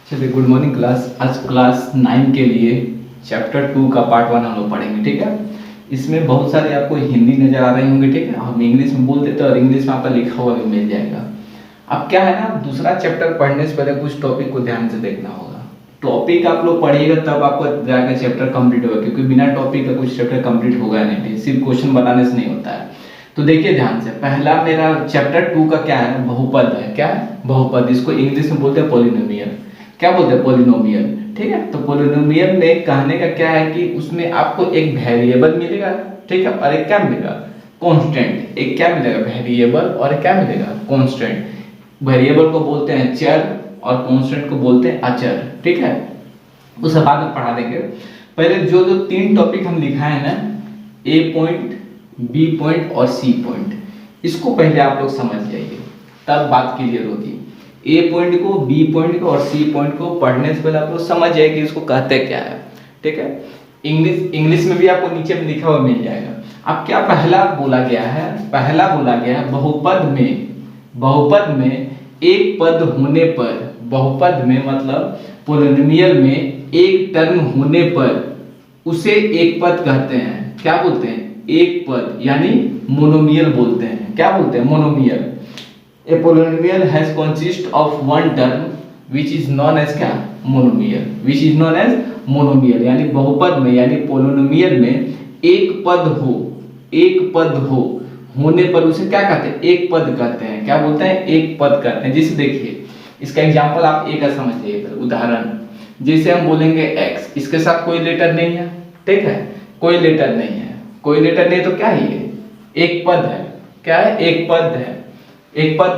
चलिए, good morning class. आज class 9 के लिए चैप्टर 2 का पार्ट 1 हम लोग पढ़ेंगे, ठीक है। इसमें बहुत सारे आपको हिंदी नज़र आ रहे होंगे, ठीक है। हम इंग्लिश में बोल देते हैं और इंग्लिश में आपका लिखा हुआ भी मिल जाएगा। अब क्या है ना, दूसरा चैप्टर पढ़ने से पहले कुछ टॉपिक को ध्यान से देखना होगा। टॉपिक आप लोग पढ़िएगा तब आपको जाकर चैप्टर कंप्लीट होगा, क्योंकि बिना टॉपिक का कुछ चैप्टर कंप्लीट होगा नहीं, सिर्फ क्वेश्चन बनाने से नहीं होता है। तो देखिए ध्यान से, पहला मेरा चैप्टर 2 का क्या है, बहुपद है। क्या है? बहुपद। इसको इंग्लिश में बोलते हैं पॉलिनोमियल। क्या बोलते हैं? पॉलिनोमियल, ठीक है। तो पॉलिनोमियल में कहने का क्या है कि उसमें आपको एक वेरिएबल मिलेगा, ठीक है, और एक क्या मिलेगा? कांस्टेंट। एक क्या मिलेगा? वेरिएबल, और क्या मिलेगा? कांस्टेंट। वेरिएबल को बोलते हैं चर और कांस्टेंट को बोलते हैं अचर, ठीक है। उसे बाद में पढ़ा देंगे। पहले जो जो 3 टॉपिक हम लिखाए हैं ना, ए पॉइंट, बी पॉइंट और सी पॉइंट, इसको पहले आप लोग समझ जाइए, तब बात क्लियर होगी। ए पॉइंट को, बी पॉइंट को और सी पॉइंट को पढ़ने से पहले आप लोग समझ जाए कि इसको कहते क्या है, ठीक है। इंग्लिश में भी आपको नीचे में लिखा हुआ मिल जाएगा। अब क्या पहला बोला गया है? पहला बोला गया है बहुपद में एक पद होने पर, बहुपद में मतलब पॉलिनोमियल में एक टर्म होने पर उसे एक पद कहते हैं। क्या बोलते हैं? एक पद, यानी मोनोमियल बोलते हैं। क्या बोलते हैं? Monomial. A polynomial has consist of one term which is known as क्या? Monomial. which is known as monomial, यानी बहुपद में, यानी पोलिनोमियल में एक पद हो होने पर उसे क्या कहते हैं? एक पद कहते हैं। क्या बोलते हैं? एक पद कहते हैं। जैसे देखिए, इसका एग्जांपल आप एक समझिए, उदाहरण जैसे हम बोलेंगे x, इसके साथ कोई लेटर नहीं है, ठीक है, कोई लेटर नहीं है, कोई लेटर नहीं, तो क्या है ये? एक पद है। क्या है? एक पद है। एक पद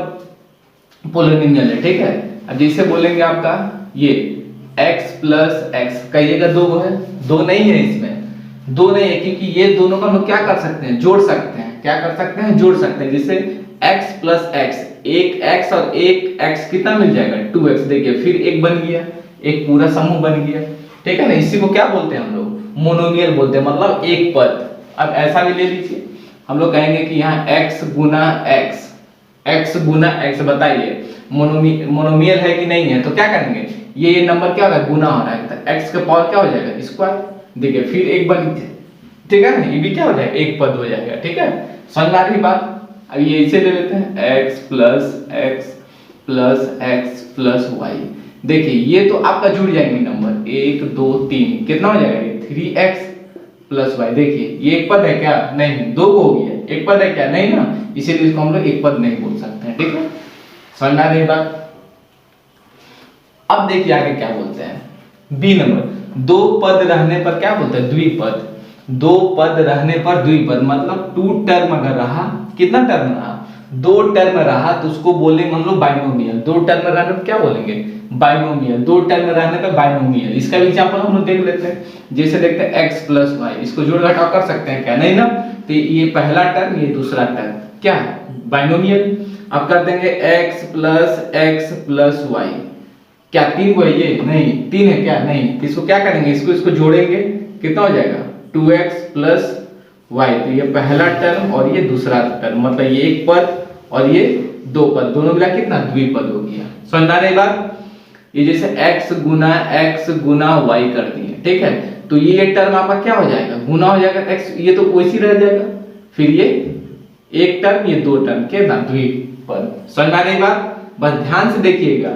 पोलिनोमियल है, ठीक है। अब जैसे बोलेंगे आपका ये x प्लस एक्स, कहिएगा दो है, दो नहीं है, इसमें दो नहीं है, क्योंकि ये दोनों का हम लोग क्या कर सकते हैं? जोड़ सकते हैं। क्या कर सकते हैं? जोड़ सकते हैं। जैसे x प्लस एक्स, एक x और एक x कितना मिल जाएगा? 2x। देखिए फिर एक बन गया, एक पूरा समूह बन गया, ठीक है ना। इसी को क्या बोलते हैं हम लोग? मोनोमियल बोलते हैं, मतलब एक पद। अब ऐसा भी ले लीजिए, हम लोग कहेंगे कि यहाँ x गुना x, बताइए मोनोमियल है कि नहीं है? तो क्या करेंगे, ये नंबर क्या होगा? गुना हो रहा है, तो x का पावर क्या हो जाएगा? स्क्वायर। देखिए फिर एक बन गया, ठीक है ना, ये भी क्या हो जाएगा? एक पद हो जाएगा, ठीक है। समझ में आ रही बात? अब ये इसे ले लेते हैं, x प्लस y। देखिए ये तो आपका जुड़ जाएंगे नंबर, 1 2 3, कितना हो जाएगा? 3x plus y। देखिए ये एक पद है क्या? नहीं, दो हो गया, एक पद है क्या? नहीं ना, इसीलिए इसको हम लोग एक पद नहीं बोल सकते हैं, ठीक है। समझ में आ रही बात? अब देखिए आगे क्या बोलते हैं, बी नंबर, दो पद रहने पर क्या बोलते हैं? द्विपद। दो पद रहने पर द्विपद, मतलब 2 टर्म अगर रहा, कितना टर्म रहा? 2 टर्म रहा, तो उसको बोलेंगे हम लोग बाइनोमियल। 2 टर्म रहने पर क्या बोलेंगे? बाइनोमियल। 2 टर्म रहने पर बाइनोमियल। इसका भी एग्जांपल हम लोग देख लेते हैं। जैसे देखते हैं x प्लस वाई, इसको जोड़ घटाव कर सकते हैं क्या? नहीं ना, तो ये पहला टर्म, ये दूसरा टर्म, क्या है? बाइनोमियल। अब कर देंगे x प्लस वाई, क्या 3 को है ये? नहीं, 3 है क्या? नहीं, इसको क्या करेंगे? इसको जोड़ेंगे, कितना हो जाएगा? 2x plus Y. तो ये पहला टर्म और ये दूसरा टर्म, मतलब ये एक पद और ये दो पद, दोनों मिला कितना? द्विपद हो गया। समझना रही बात? ये जैसे x गुना y कर दिए, ठीक है, तो ये टर्म आपका क्या हो जाएगा? गुना हो जाएगा x, ये तो वैसी रह जाएगा, फिर ये एक टर्म, ये दो टर्म, कितना? द्विपद। समझ में आ रही बात? बस ध्यान से देखिएगा,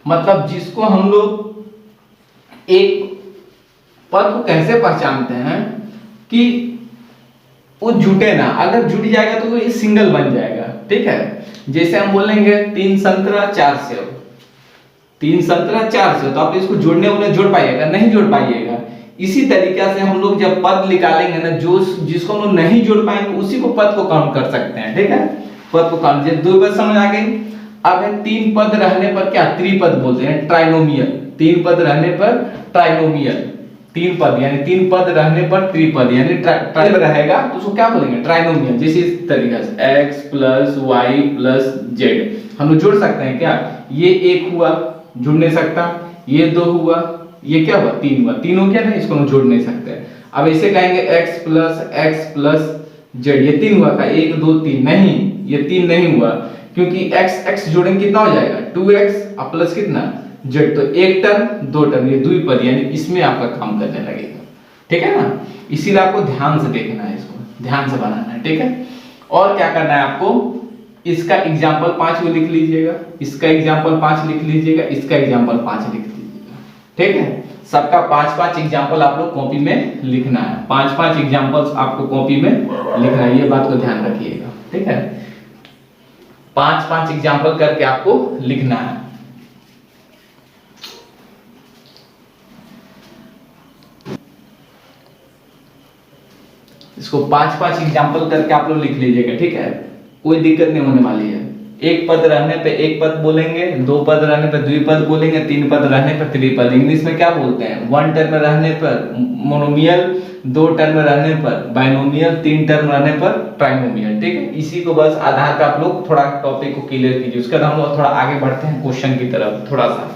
मतलब जिसको हम लोग एक पद को कैसे पहचानते हैं कि वो जुटे ना, अगर जुट जाएगा तो ये सिंगल बन जाएगा, ठीक है। जैसे हम बोलेंगे 3 संतरा 4 सेव, 3 संतरा 4 सेव, तो आप इसको जोड़ने वाले जोड़ पाइएगा? नहीं जोड़ पाइएगा। इसी तरीके से हम लोग जब पद निकालेंगे ना, जो जिसको हम लोग नहीं जोड़ पाएंगे उसी को पद को काउंट कर सकते हैं, ठीक है। पद को काउंट, जब दो बात समझ आ गई। अब है 3 पद रहने पर क्या? त्रिपद बोलते हैं, ट्राइनोमियल। 3 पद रहने पर ट्राइनोमियल, 3 पद यानी 3 पद रहने पर त्रिपद, यानी ट्राइनोमियल रहेगा तो उसको क्या बोलेंगे? ट्राइनोमियल। जैसे इस तरीके से x plus y plus z हम लोग जोड़ सकते हैं क्या? ये एक हुआ, जुड़ नहीं सकता, ये 2 हुआ, ये क्या हुआ? 3 हुआ, 3 हो गया ना, इसको हम जोड़ नहीं सकते। अब ऐसे कहेंगे x प्लस जेड, ये 3 हुआ का? 1 2 3, नहीं, ये 3 नहीं हुआ, क्योंकि x जोड़ेंगे कितना हो जाएगा? 2x प्लस कितना? जेड, तो एक टर्म दो टर्म, ये द्विपद यानी इसमें आपका काम करने लगेगा, ठीक है ना। इसीलिए आपको ध्यान से देखना है, इसको ध्यान से बनाना है, ठीक है। और क्या करना है आपको, इसका एग्जाम्पल 5 को लिख लीजिएगा, इसका एग्जाम्पल 5 लिख लीजिएगा, इसका एग्जाम्पल 5 लिख लीजिएगा, ठीक है। सबका 5-5 एग्जाम्पल आप लोग कॉपी में लिखना है, 5-5 एग्जाम्पल्स आपको कॉपी में लिखना है, ये बात को ध्यान रखिएगा, ठीक है। 5-5 एग्जाम्पल करके आपको लिखना है। इसको 5-5 एग्जाम्पल करके आप लोग लिख लीजिएगा, ठीक है। कोई दिक्कत नहीं होने वाली है। एक पद रहने पे एक पद बोलेंगे, दो पद रहने पे द्विपद बोलेंगे, तीन पद रहने पर त्रिपद। इंग्लिश में क्या बोलते हैं, वन टर्म रहने पर मोनोमियल, दो टर्म रहने पर बाइनोमियल, तीन टर्म रहने पर ट्राइनोमियल, ठीक है। इसी को बस आधार का आप लोग थोड़ा टॉपिक को क्लियर कीजिए, उसके बाद हम लोग थोड़ा आगे बढ़ते हैं क्वेश्चन की तरफ थोड़ा सा।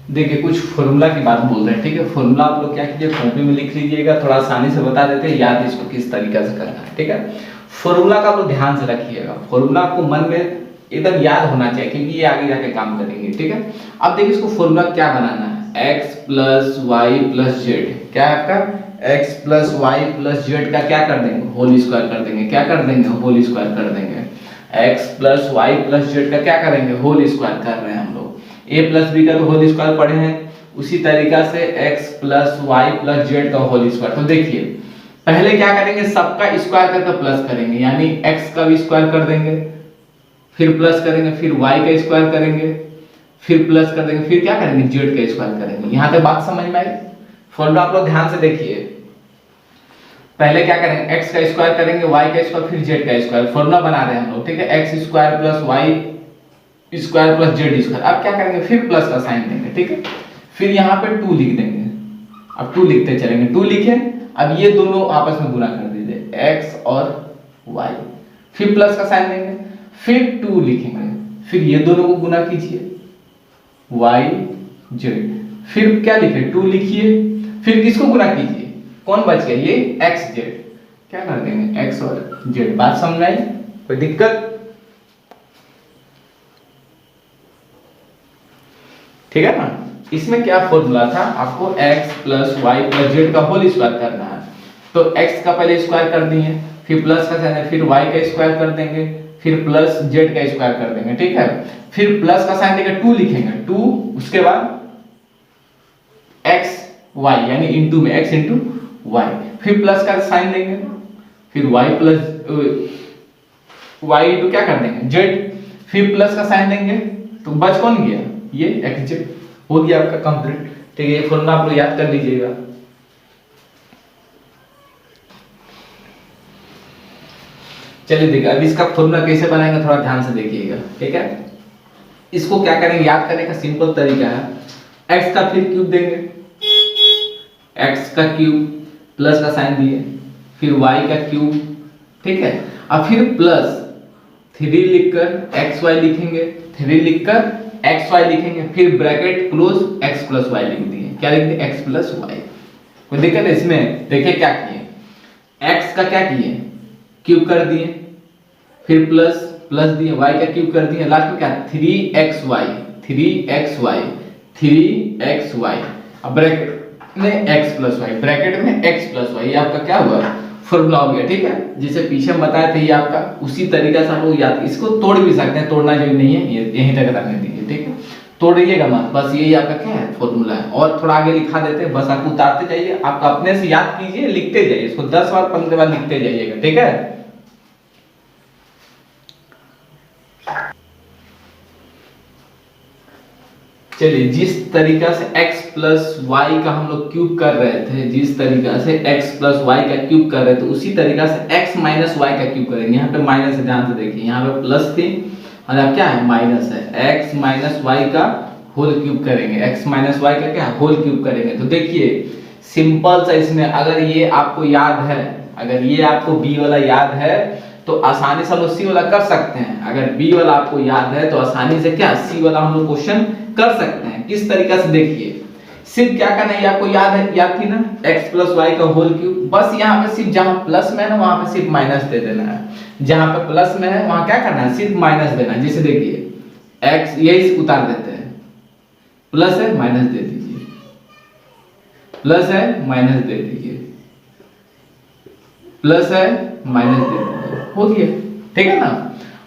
देखिए कुछ फॉर्मूला की बात बोल रहे हैं, ठीक है। फॉर्मूला आप लोग क्या कीजिए, कॉपी में लिख लीजिएगा, थोड़ा आसानी से बता देते हैं, याद इसको किस तरीके से करना है, ठीक है। फॉर्मूला का आप लोग ध्यान से रखिएगा, फॉर्मूला आपको मन में एकदम याद होना चाहिए, क्योंकि ये आगे जाके काम करेंगे, ठीक है। अब देखिए इसको फॉर्मूला क्या बनाना है, x plus y plus z, क्या है आपका x plus y plus z का क्या कर देंगे, होल स्क्वायर कर देंगे, क्या कर देंगे, होल स्क्वायर कर देंगे। x plus y plus z का क्या करेंगे, होल स्क्वायर कर रहे हैं हम लोग। a प्लस बी का तो होल स्क्वायर पढ़े हैं, उसी तरीका से x plus y plus z का होल स्क्वायर। तो देखिए पहले क्या करेंगे, सबका स्क्वायर करके प्लस करेंगे, यानी x का भी स्क्वायर कर देंगे, फिर प्लस करेंगे, फिर y का स्क्वायर करेंगे, फिर प्लस कर देंगे, फिर क्या करेंगे, z का स्क्वायर करेंगे। यहां तक बात समझ में आई। फॉर्मूला आप लोग ध्यान से देखिए, पहले क्या करेंगे, x का स्क्वायर करेंगे, y का स्क्वायर, फिर z का स्क्वायर। फॉर्मूला बना रहे हैं हम लोग, ठीक है। x square plus y square plus z square. अब क्या करेंगे, फिर प्लस का साइन देंगे, ठीक है। फिर यहाँ पे 2 लिख देंगे, अब 2 लिखते चलेंगे, 2 लिखे। अब ये दोनों आपस में गुणा कर दीजिए, x और y, फिर प्लस का साइन देंगे, फिर 2 लिखेंगे, फिर ये दोनों को गुणा कीजिए, y z, फिर क्या लिखे, 2 लिखिए, फिर किसको गुणा कीजिए, कौन बच गया, ये x z, क्या कर देंगे, x और z। बात समझ आई, कोई दिक्कत, ठीक है ना। इसमें क्या फॉर्मूला था, आपको x plus y plus z का होल स्क्वायर करना है। तो x का पहले स्क्वायर कर दिए, फिर प्लस का साइन, फिर y का स्क्वायर कर देंगे, फिर प्लस z का स्क्वायर कर देंगे, ठीक है। फिर प्लस का साइन देके 2 लिखेंगे, 2, उसके बाद x y यानी इनटू में x इनटू y, फिर प्लस का साइन देंगे, फिर y प्लस y इनटू क्या कर देंगे, z, फिर प्लस का साइन देंगे, तो बच कौन गया, ये x z हो गया आपका कंप्लीट, ठीक है। ये फॉर्मूला आप लोग याद कर लीजिएगा। चलिए देखिए अब इसका फॉर्मूला कैसे बनाएंगे, थोड़ा ध्यान से देखिएगा, ठीक है। इसको क्या करेंगे, याद करने का सिंपल तरीका है, x का फिर क्यूब देंगे, x का क्यूब प्लस का साइन दिए, फिर y का क्यूब, ठीक है। अब फिर प्लस 3 लिखकर xy लिखेंगे, 3 लिखकर xy लिखेंगे, फिर bracket close x plus y लिख दिए, क्या लिख दिए, x प्लस y। कोई दिक्कत है इसमें, देखिए क्या किए, x का क्या किए, क्यूब कर दिए, फिर प्लस प्लस दिए, y का क्यूब कर दिए, लास्ट में क्या 3xy 3xy 3xy, अब ब्रैकेट में x प्लस y, ब्रैकेट में x प्लस y, ये आपका क्या हुआ, फॉर्मूला हो गया, ठीक है। जिसे पीछे हम बताए थे ये आपका उसी तरीका से आप लोग याद, इसको तोड़ भी सकते हैं, तोड़ना जरूरी नहीं है, ये यहीं तक रखने दीजिए, ठीक है। तोड़िएगा मत, बस यही आपका क्या है, फॉर्मूला है। और थोड़ा आगे लिखा देते हैं, बस आप उतारते जाइए, आपका अपने से याद कीजिए, लिखते जाइए, इसको 10 बार 15 बार लिखते जाइएगा, ठीक है। चलिए जिस तरीका से x प्लस वाई का हम लोग क्यूब कर रहे थे, जिस तरीका से x प्लस वाई का क्यूब कर रहे थे, उसी तरीका से x माइनस वाई का क्यूब करेंगे। यहाँ पे माइनस है, ध्यान से देखिए, यहाँ पे प्लस थी और अब क्या है, माइनस है, x माइनस वाई का होल क्यूब करेंगे, x माइनस वाई का क्या है, होल क्यूब करेंगे। तो देखिए सिंपल सा, इसमें अगर ये आपको याद है, अगर ये आपको b वाला याद है तो आसानी से हम लोग सी वाला कर सकते हैं। अगर बी वाला आपको याद है तो आसानी से क्या सी वाला हम लोग क्वेश्चन कर सकते हैं। किस तरीका से, देखिए सिर्फ क्या करना है, आपको याद थी ना, x प्लस वाई का होल क्यूब। बस यहाँ पे सिर्फ जहां प्लस में है ना वहां पे सिर्फ माइनस दे देना है, जहां पे प्लस में है वहां क्या करना है, सिर्फ माइनस देना है। जैसे देखिए x ये उतार देते हैं, प्लस है माइनस दे दीजिए, प्लस है माइनस दे दीजिए, प्लस है माइनस दे दीजिए, हो गया। ठीक है ना,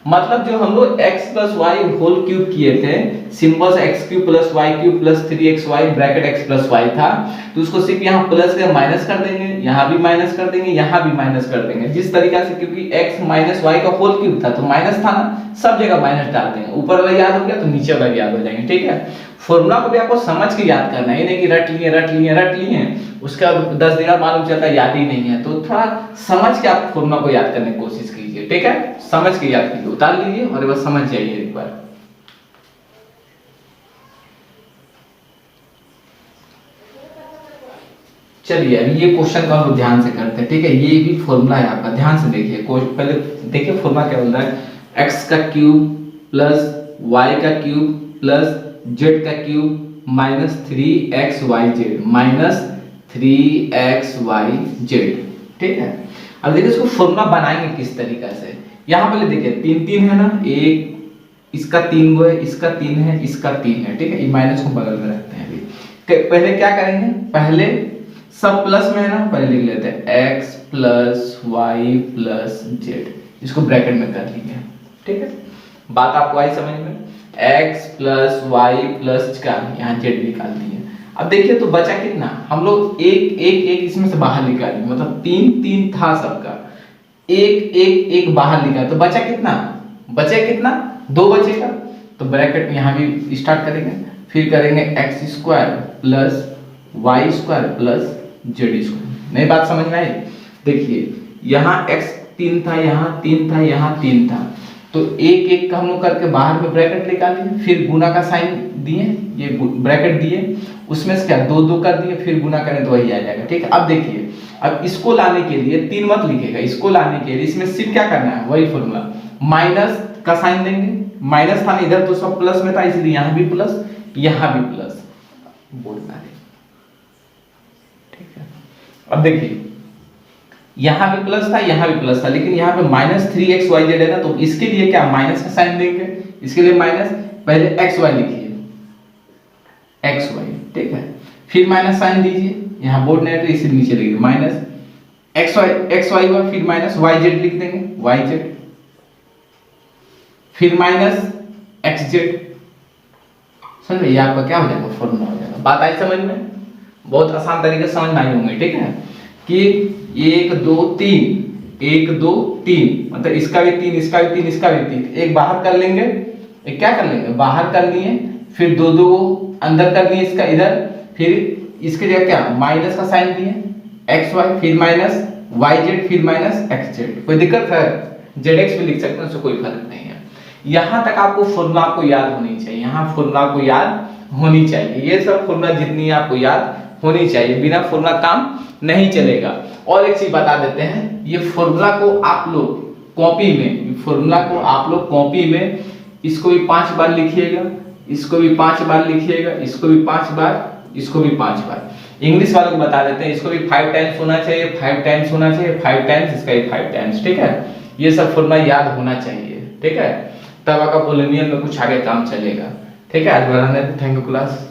मतलब जो हम लोग x plus y whole cube किए थे, symbols x cube plus y cube plus 3xy bracket x plus y था, तो उसको सिर्फ यहाँ प्लस के माइनस कर देंगे, यहाँ भी माइनस कर देंगे, यहाँ भी माइनस कर देंगे, जिस तरीका से, क्योंकि x माइनस वाई का होल क्यूब था तो माइनस था ना, सब जगह माइनस डाल देंगे, ऊपर वाला याद हो गया तो नीचे वाला याद हो जाएंगे। ठीक है, फॉर्मूला को भी आपको समझ के याद करना है, नहीं कि रट लिए उसका 10 दिन मालूम चलता है याद ही नहीं है, तो थोड़ा समझ के आप फॉर्मूला को याद करने की कोशिश कीजिए। ठीक है, समझ के याद कीजिए, उतार लीजिए और बस समझ जाइए एक बार। चलिए अभी ये क्वेश्चन को हम ध्यान से करते हैं। ठीक है, ये भी फॉर्मूला है आपका, ध्यान से देखिए। पहले देखिए फॉर्मूला क्या बोल रहा है, x का क्यूब प्लस y का क्यूब प्लस z का cube minus 3xyz minus 3xyz। ठीक है, अब देखिए इसको फॉर्मूला बनाएंगे किस तरीका से। यहाँ पहले देखिए 3 3 है ना, एक इसका 3 गो है, इसका 3 है, इसका 3 है। ठीक है, ये माइनस को बगल में रखते हैं। अभी पहले क्या करेंगे, पहले सब प्लस में है ना, पहले लिख लेते हैं x plus y plus z, इसको ब्रैकेट में कर लीजिए। ठीक है, बात आपको आई समझ में, x प्लस वाई प्लस का यहाँ जेड निकाल दिए। अब देखिए तो बचा कितना, हम लोग एक इसमें से बाहर निकालेंगे, मतलब 3 3 था सबका, एक बाहर निकाल, तो बचा कितना, बचे कितना, 2 बचेगा। तो ब्रैकेट यहाँ भी स्टार्ट करेंगे, फिर करेंगे x square plus y square plus z square. नई बात समझ में आई। देखिए यहाँ x 3 था, यहाँ 3 था, यहाँ 3 था, तो एक का हम लोग करके बाहर में ब्रैकेट निकालिए, फिर गुना का साइन दिए, ये ब्रैकेट दिए, उसमें से क्या 2 2 कर दिए, फिर गुना करें तो वही आ जाएगा। ठीक है, अब देखिए, अब इसको लाने के लिए 3 मत लिखेगा, इसको लाने के लिए इसमें सिर्फ क्या करना है, वही फॉर्मूला, माइनस का साइन देंगे, माइनस था ना इधर तो सब प्लस में था, इसलिए यहाँ भी प्लस, यहाँ भी प्लस, बोलना है। ठीक है, अब देखिए यहाँ भी प्लस था, यहाँ भी प्लस था, लेकिन यहाँ पे माइनस 3xyz है ना, तो इसके लिए क्या माइनस का साइन देंगे, इसके लिए माइनस, पहले xy लिखिए, xy। ठीक है, फिर माइनस साइन दीजिए, यहाँ बोर्ड नहीं है तो इसे नीचे लिखिए, माइनस xy हुआ, फिर माइनस yz लिख देंगे, yz, फिर माइनस xz। समझ में, ये आपका क्या हो जाएगा, फॉर्मूला हो जाएगा। बात आई समझ में, बहुत आसान तरीके से समझ में आई होंगे। ठीक है, कि 1 2 3 1 2 3, मतलब इसका भी 3, इसका भी 3, इसका भी 3, एक बाहर कर लेंगे, एक क्या कर लेंगे, बाहर कर लिए, फिर 2 2 अंदर कर लिए इसका इधर, फिर इसके जगह क्या माइनस का साइन दिए, xy, फिर माइनस yz, फिर माइनस xz। कोई दिक्कत है, zx भी लिख सकते हैं, उससे कोई फर्क नहीं है। यहाँ तक आपको फॉर्मूला आपको याद होनी चाहिए, यहाँ फॉर्मूला आपको याद होनी चाहिए, ये सब फॉर्मूला जितनी आपको याद होनी चाहिए, बिना फॉर्मूला काम नहीं चलेगा। और एक चीज बता देते हैं, ये फॉर्मूला को आप लोग कॉपी में, फॉर्मूला को आप लोग कॉपी में इसको भी 5 बार लिखिएगा, इसको भी 5 बार लिखिएगा, इसको भी 5 बार, इसको भी 5 बार। इंग्लिश वालों को बता देते हैं, इसको भी 5 टाइम्स होना चाहिए, 5 टाइम्स होना चाहिए, 5 टाइम्स, इसका भी 5 टाइम्स। ठीक है, ये सब फॉर्मूला याद होना चाहिए। ठीक है, तब आपका पोलिनियल में कुछ आगे काम चलेगा। ठीक है, आज बढ़ाने, थैंक यू क्लास।